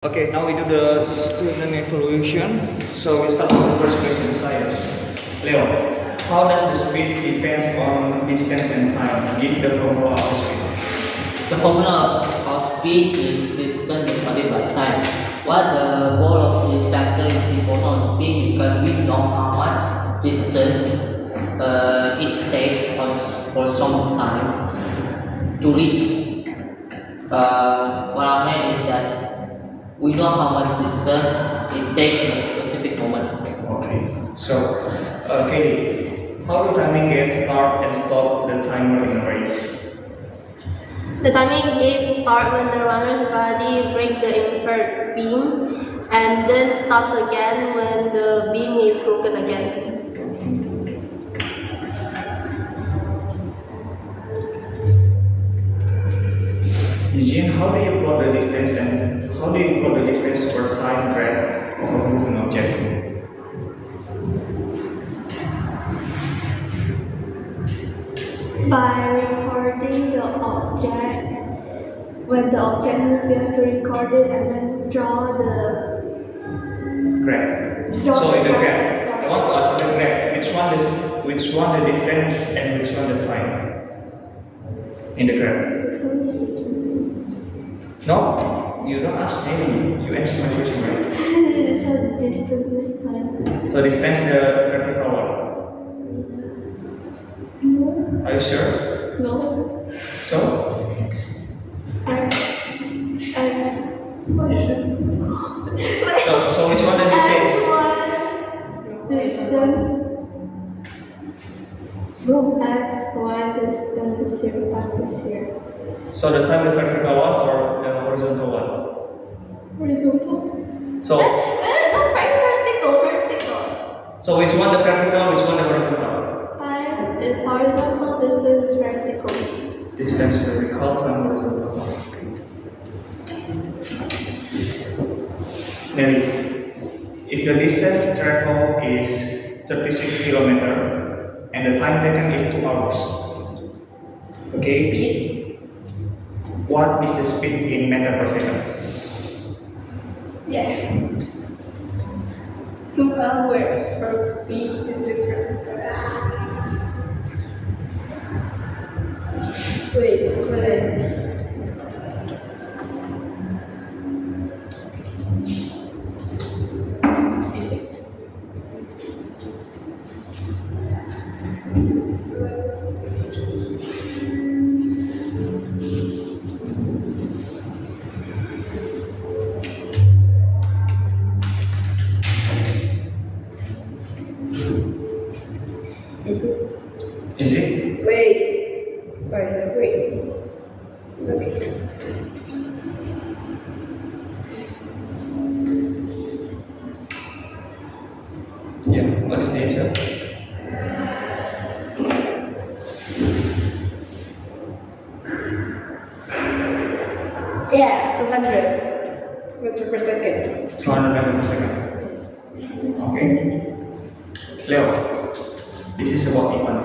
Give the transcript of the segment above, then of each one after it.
Okay, now we do the student evaluation. So we start with the first question, science. Leo, how does the speed depends on distance and time? Give the formula of the speed. The formula of speed is distance divided by time. What the goal of this factor is important on speed because we know how much distance it takes for some time to reach. What I meant is that we know how much distance it takes in a specific moment. Okay. So, Katie, how do timing get start and stop the timer in a race? The timing gate starts when the runner's body breaks the inferred beam and then stops again when the beam is broken again. Eugene, how do you plot the distance and how do you plot the distance per time graph of a moving object? By recording the object, when the object moves, you have to record it and then draw the Graph. Draw So in the the graph, graph. I want to ask you the graph. Which one the distance and which one the time? In the graph. No, you don't ask me. You answer my question, right? It says distance this time. So distance the vertical one. No. Are you sure? No. So X. What is it? so which one the distance? Distance. From X, Y, distance is here, time is here. So the time the vertical one or the horizontal one? Horizontal. So No, vertical. so which one the vertical, which one the horizontal? Time is horizontal, distance is vertical. Distance vertical, time horizontal. Then if the distance traveled is 36 kilometer and the time taken is 2 hours. Okay? Speed? What is the speed in meter per second? Yeah. 2 hours, so speed is different. Wait, what is Is it? Is it? Wait. Wait. Okay. Yeah. What is the answer? Yeah, 200 meters per second. 200 meter per second. Okay. Leo, this is about Ivan.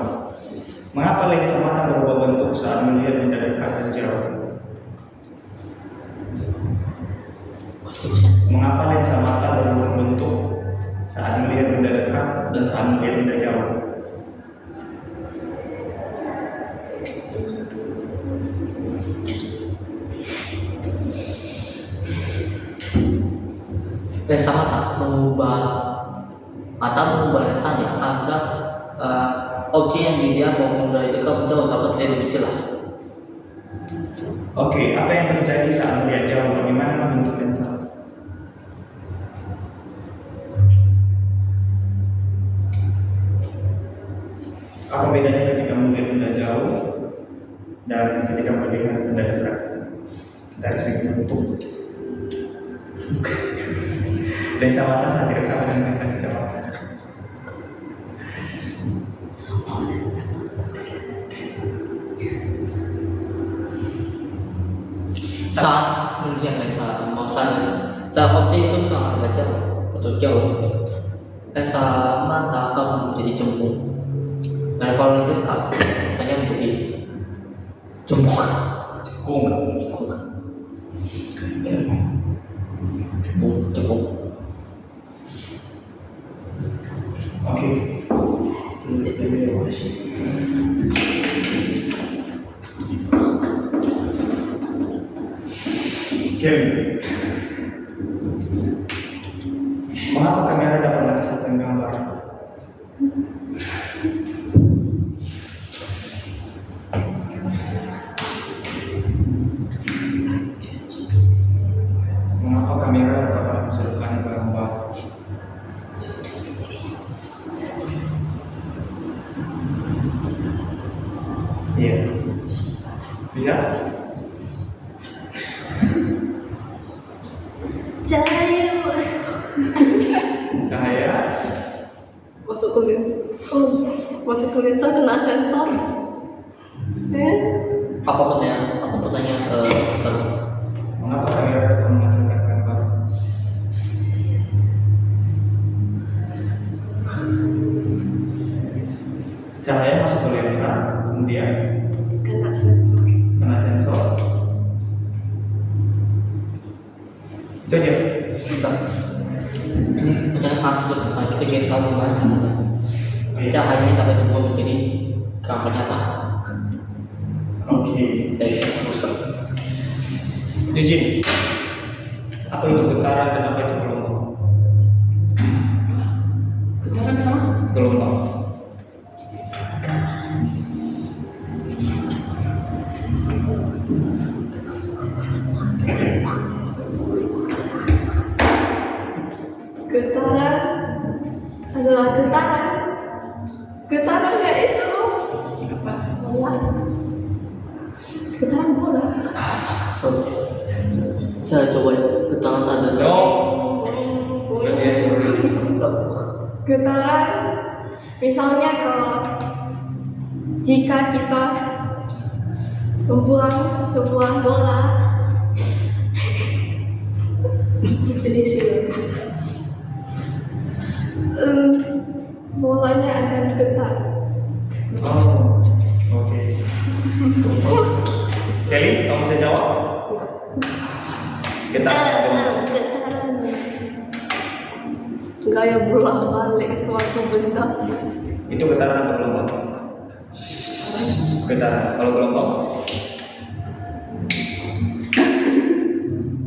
Mengapa laser mata berubah bentuk saat melihat benda dekat dan jauh? Mengapa lensa mata berubah bentuk saat melihat benda dekat dan saat melihat benda jauh? Lensa mengubah lensanya agar objek yang dilihat maupun dari dekat jauh dapat terlihat lebih jelas. Oke, apa yang terjadi saat melihat jauh? Bagaimana bentuk lensa? Apa bedanya ketika melihat benda jauh dan ketika melihat benda dekat? Dari segi bentuk. Lensa mata sangat tidak sama dengan lensa kacamata. Saat melihat saat objek itu sangat jauh atau jauh, lensa mata akan menjadi cembung. Dan kalau dekat, lensanya menjadi cembung. Cekung. Kelly, mengapa kamera dapat mengesahkan gambar? Mengapa kamera dapat menghasilkan gambar? Iya. Bisa? Cahaya Cahaya masuk ke lensa. Oh, masuk ke lensa kena sensor. Apa pertanyaan seru? mengapa kamera dapat menghasilkan gambar? Cahaya masuk ke lensa, kemudian Kena sensor. kena sensor. Itu aja. Bisa. Ini pertanyaan sangat susah. Kita ingin tahu gimana caranya. Cahaya ini dapat dibuat menjadi gambar nyata. Oke. Dari sana rusak. Eugene, apa itu getaran dan apa itu gelombang? Getaran sama? Gelombang. Getaran adalah getaran. Getaran kayak itu. Apa? Bola. Getaran bola. Saya coba ya. Getaran adalah No. Berarti ya seperti itu. Getaran, misalnya kalau jika kita membuang sebuah bola, jadi bolanya akan getar. Oh, oke. Kelly, kamu bisa jawab? Getaran gelombang. Getaran gaya bolak balik suatu benda. Itu getaran atau gelombang? Getaran. Kalau gelombang?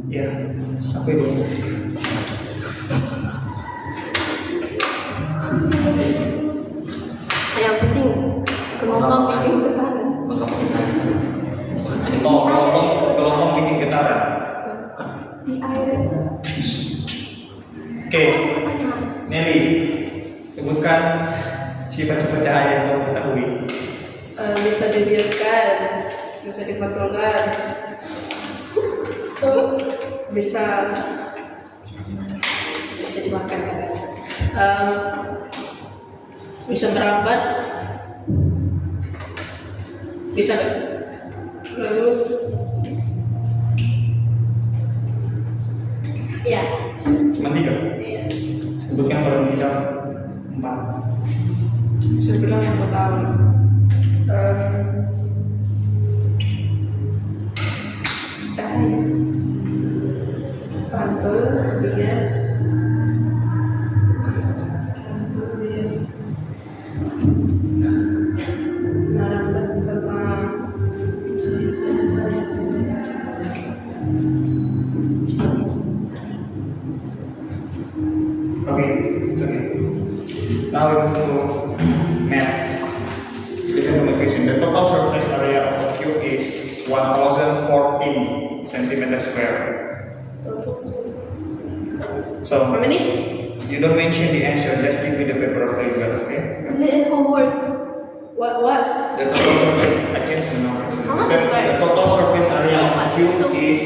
Ya, apa itu? Yang penting gelombang bikin getaran. Enggak pakai laser. Oh, gelombang bikin getaran. Di air itu. Oke, Nelly, sebutkan sifat-sifat cahaya yang kamu ketahui. Bisa dibiaskan, bisa dipantulkan, bisa dimakan katanya. Bisa merambat, bisa nggak? Lalu ya, Cuma 3. iya. Sebutkan paling tidak 4. Saya bilang yang pertama. Cahaya, pantul, bias, merambat sama Okay, it's okay. Now we move to math. This is the question. The total surface area of a cube is 1014 centimeter square. So How many? you don't mention the answer. Just give me the paper after you got. Okay. Is it homework? What? The total surface. I changed the numbers. How much is square? The total surface area of a cube is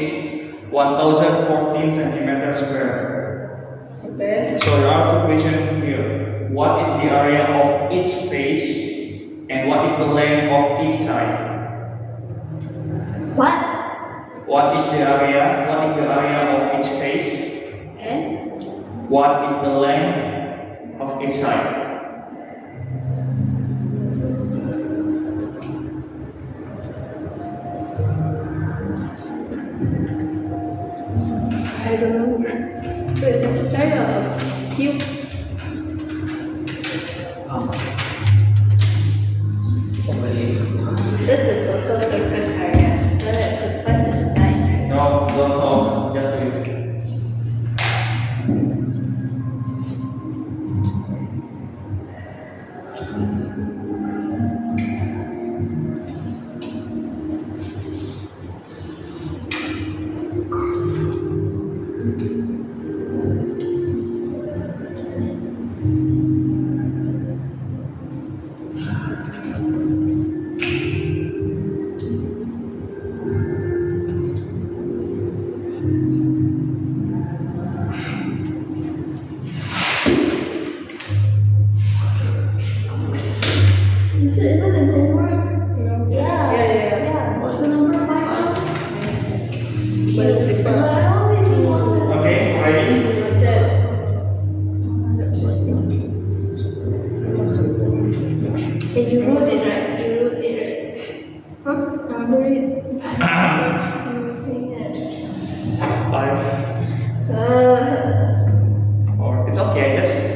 1014 centimeter square. Okay. So there are two questions here. What is the area of each face and what is the length of each side? What? What is the area? What is the area of each face? And? What is the length of each side? I don't know. Wait, surface area of cube.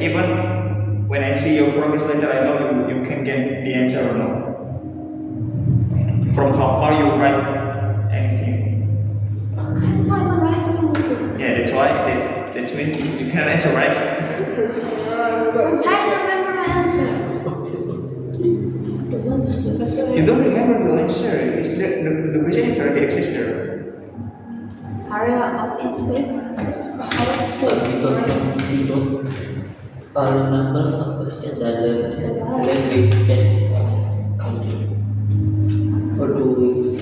even when I see your progress letter, I know you can get the answer or not. From how far you write anything. I'm not even writing anything. Yeah, that's why. That's mean you cannot answer, right? I'm trying to remember my answer. You don't remember your answer. The question is already existed. Area of interest. So you don't remember a question that then we just continue. Or do we?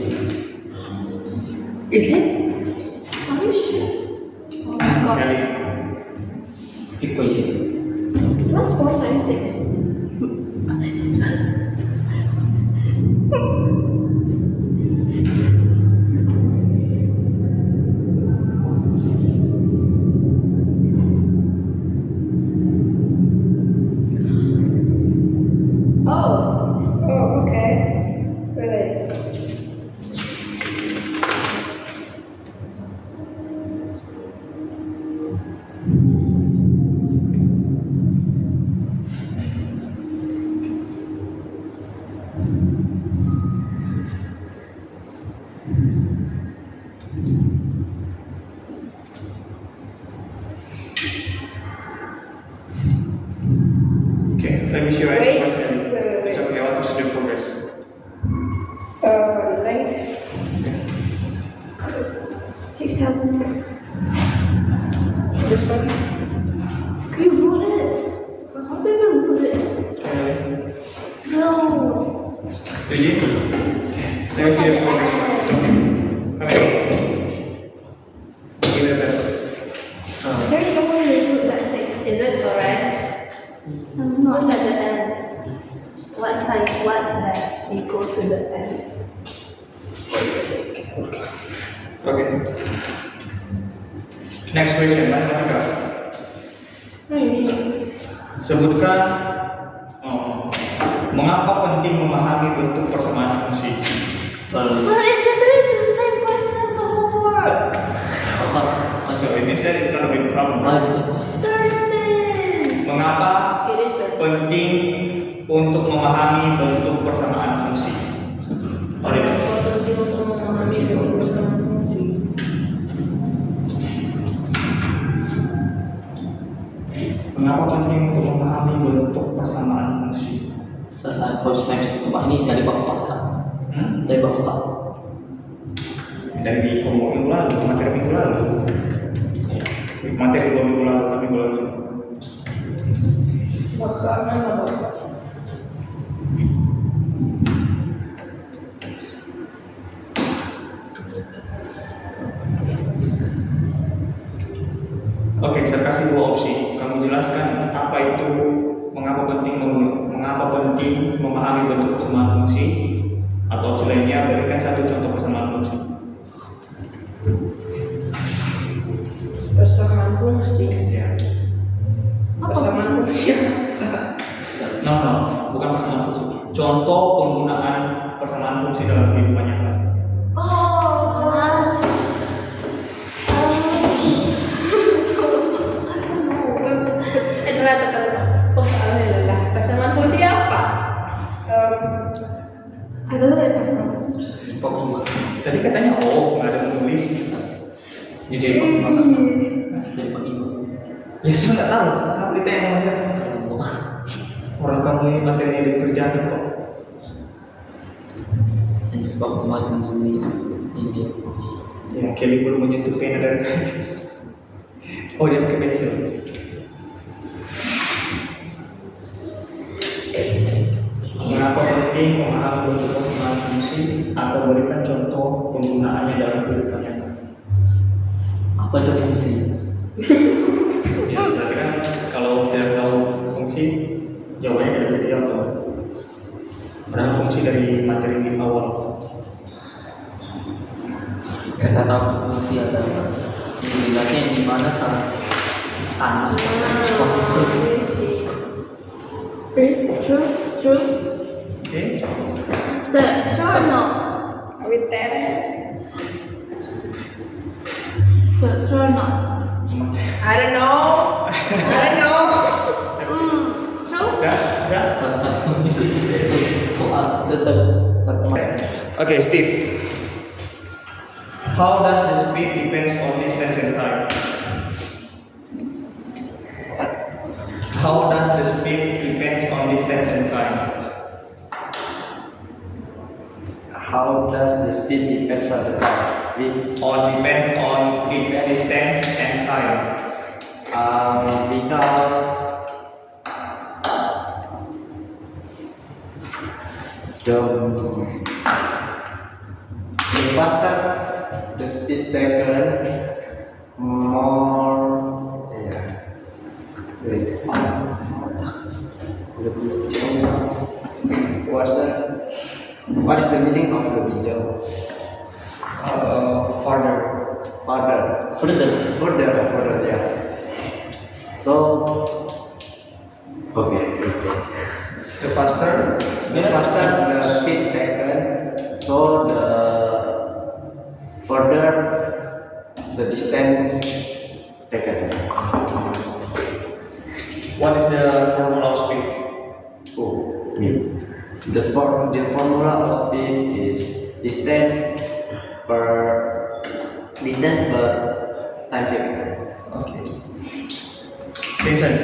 Is it? Are you sure? Oh my god. Kali. Equation. What's 496? Oh, okay. Really? Okay, let me see your answer Wait, first. wait. It's okay. I want to see the progress. Length 600. Different. You wrote it. How did you wrote it? No. Really? Let me see the progress first. It's okay. Come here. Give it back. There's no way to put that thing. Is it correct? Not at the end. What times what that equals to the end? Okay. Next question, matematika. Sebutkan mengapa penting memahami bentuk persamaan fungsi. So it's literally the same question as the homework. So it means that it's not a big problem. What is the question? 13. Mengapa It is 13. penting untuk memahami bentuk persamaan fungsi? Oleh mengapa penting untuk memahami bentuk persamaan fungsi? Sesaat konsep Pak ini dari bab 4 dari bab 4. Dari homework minggu lalu, materi minggu lalu, materi 2 minggu lalu, tapi minggu lalu. Oke, saya kasih 2 opsi. Kamu jelaskan apa itu, mengapa penting memahami bentuk persamaan fungsi, atau opsi lainnya berikan 1 contoh persamaan fungsi. Persamaan fungsi. Ya. Persamaan fungsi. No, bukan persamaan fungsi. Contoh penggunaan persamaan fungsi dalam kehidupan nyata. Persamaan fungsi apa? Ada tuh ya. Bab 5. Tadi katanya nggak ada menulis. Jadi dari bab 5 kan? Dari bab 5. Ya sudah nggak tahu. Kamu ditanya sama saya. Orang kamu ini materinya dari kerjaan kok. Dari bab 4 ini. Ya, Kelly belum menyentuh pena dari tadi. Oh, dia pakai pensil. Mengapa penting memahami bentuk persamaan fungsi atau berikan contoh penggunaannya dalam kehidupan nyata? Apa itu fungsi? Ya, berarti kan kalau tidak tahu fungsi, jawabannya tidak bisa dijawab dong. Padahal fungsi dari materi di awal. Ya, saya tahu fungsi adalah jelasnya di mana saat anak True. Oke. Sir, true or no? Are we there? Sir, true or not? I don't know. tetap kemarin. Okay, Steve. How does the speed depends on distance and time? How does the speed depends on distance and time? How does the speed depends on the time? Depends on distance and time. Because the faster the speed taken, more lebih jauh. What is the meaning of lebih jauh? Farther. Further, yeah. So, okay. The faster. The faster the speed taken, so the further the distance taken. What is the formula of speed? The formula of speed is distance per time taken. Okay. Vincent,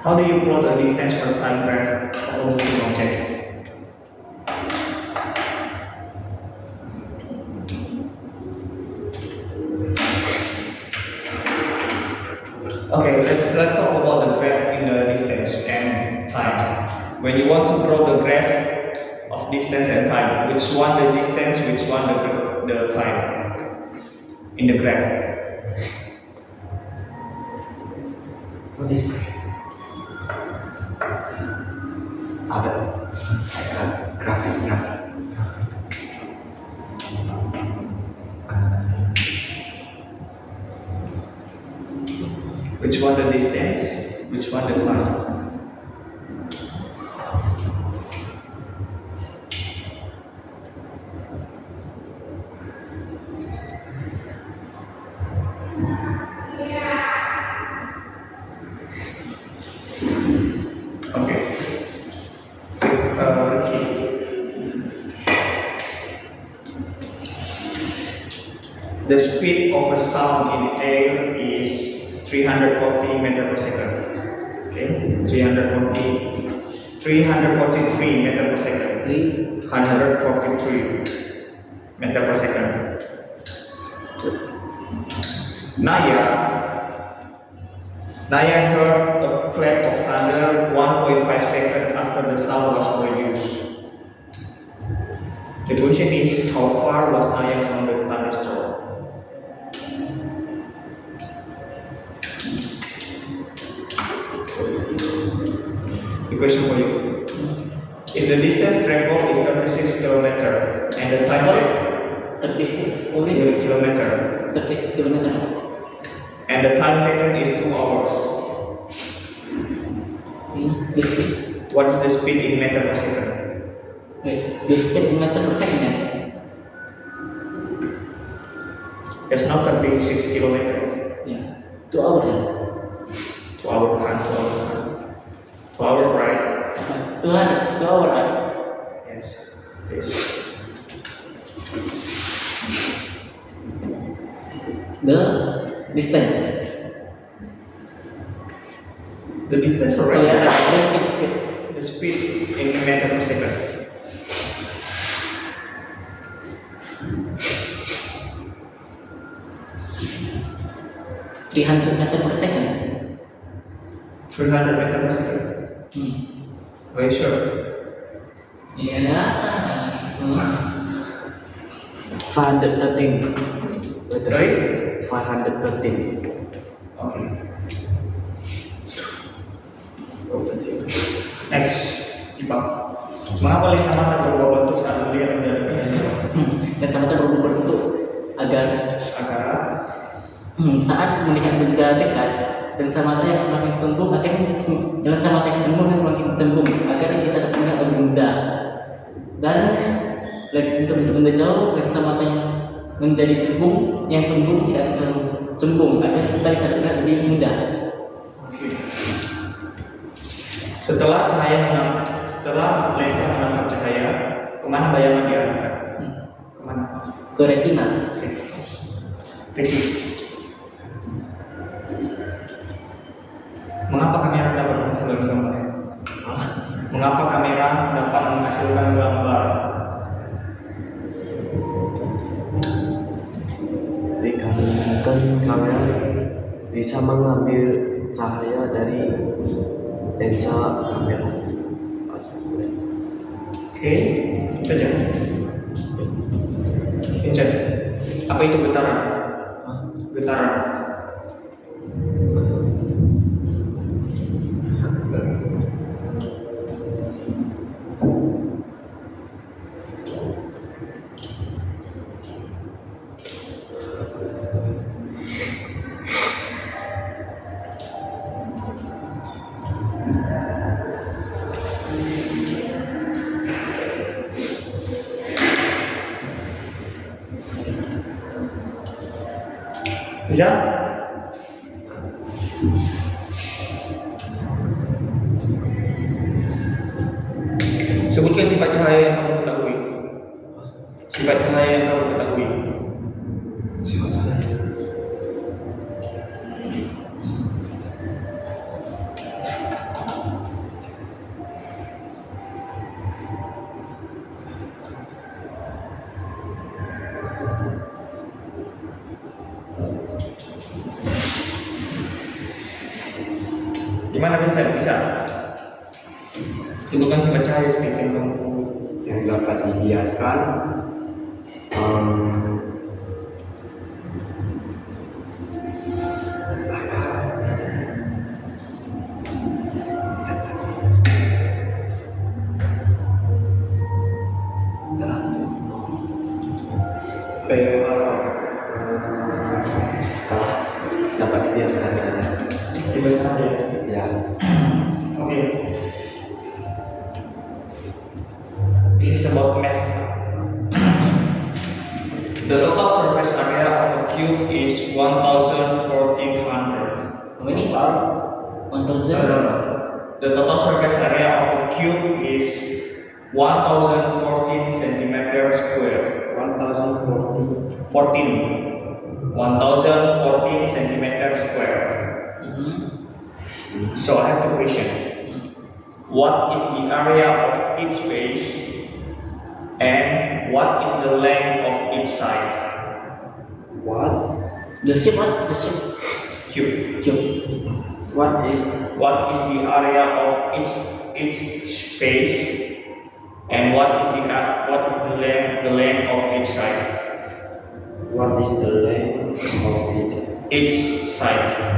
how do you plot a distance per time graph of a moving object? Okay, let's talk about the graph in the distance and time. When you want to draw the graph of distance and time, which one the distance, which one the time in the graph? What is that? Graphic. Which one the distance, which one the time? Okay. Ricky. The speed of a sound in air is 340 meter per second. Okay, 343 meter per second. 343 meter per second. Naya heard a clap of thunder 1.5 seconds after the sound was produced. The question is, how far was Naya from the thunderstorm? The question for you. If the distance traveled is 36 kilometer and the time taken 36 kilometer 36 kilometer. and the time taken is 2 hours, what is the speed in meter per second? Wait, the speed in meter per second. That's not 36 kilometer. Yeah. 2 hours. 2 hour kan? 2 hour, right? 2 hours, right? Yes. Yes. The distance. The distance, Oh, correct? yeah, the speed. The speed in meter per second. meter per second. 300 meter per second. Very sure. Yeah. 513. Sorry? 513. Okay. Oh, betul. Next, Ipang. Mengapa kacamata berubah bentuk saat melihat benda dekat? Kacamata berubah bentuk agar saat melihat benda dekat dan kacamata yang semakin cembung akan dengan kacamata yang cembung dan semakin cembung agar kita dapat melihat lebih mudah. Dan untuk benda jauh dan kacamata yang menjadi cembung, yang cembung tidak akan terlalu cembung agar kita bisa melihat lebih mudah. Okay. Setelah setelah lensa menangkap cahaya, kemana bayangan diarahkan? Kemana? Ke retina. Retina. Mengapa kamera dapat menghasilkan gambar? Mengapa kamera dapat menghasilkan gambar? Dikarenakan kamera bisa mengambil cahaya dari lensa kamera. Oke, itu aja. Vincent, apa itu getaran? Getaran. Bisa? Sebutkan sifat cahaya yang kamu ketahui. Sifat cahaya yang kamu ketahui. Sifat cahaya. Gimana Vincent? Bisa? Sebutkan sifat cahaya Stephen kamu. Yang dapat dibiaskan dapat dibiaskan saja. Dibiaskan aja. Ya. Oke. This is about math. The total surface area of a cube is 1,400. How many? 1000. No. The total surface area of a cube is 1,014 centimeters square. 1040. 1,014 centimeters square. So I have the question. What is the area of each face and what is the length of each side? What? The shape what? The shape. Cube. Cube. What is What is the area of each face and what is the length of each side? what is the length of it? Each side.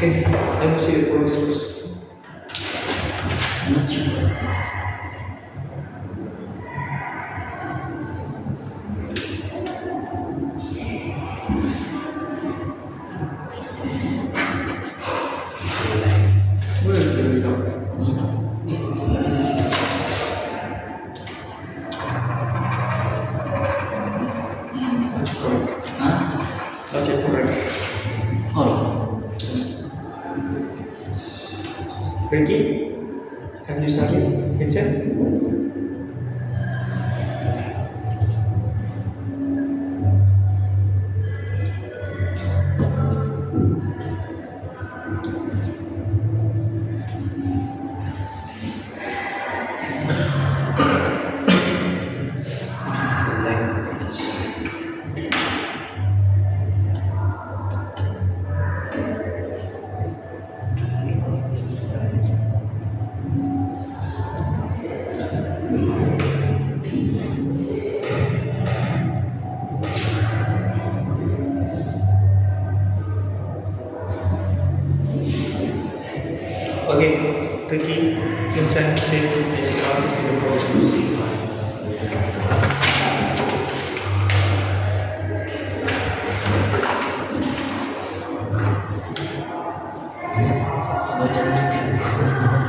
Okay, let me see the progress first. I'm not sure. Where is the result? This That's correct. huh? That's it, correct. Oh, Ricky, have you started? Vincent? Okay, Ricky, Vincent, Steve, is now to see the progress. baca.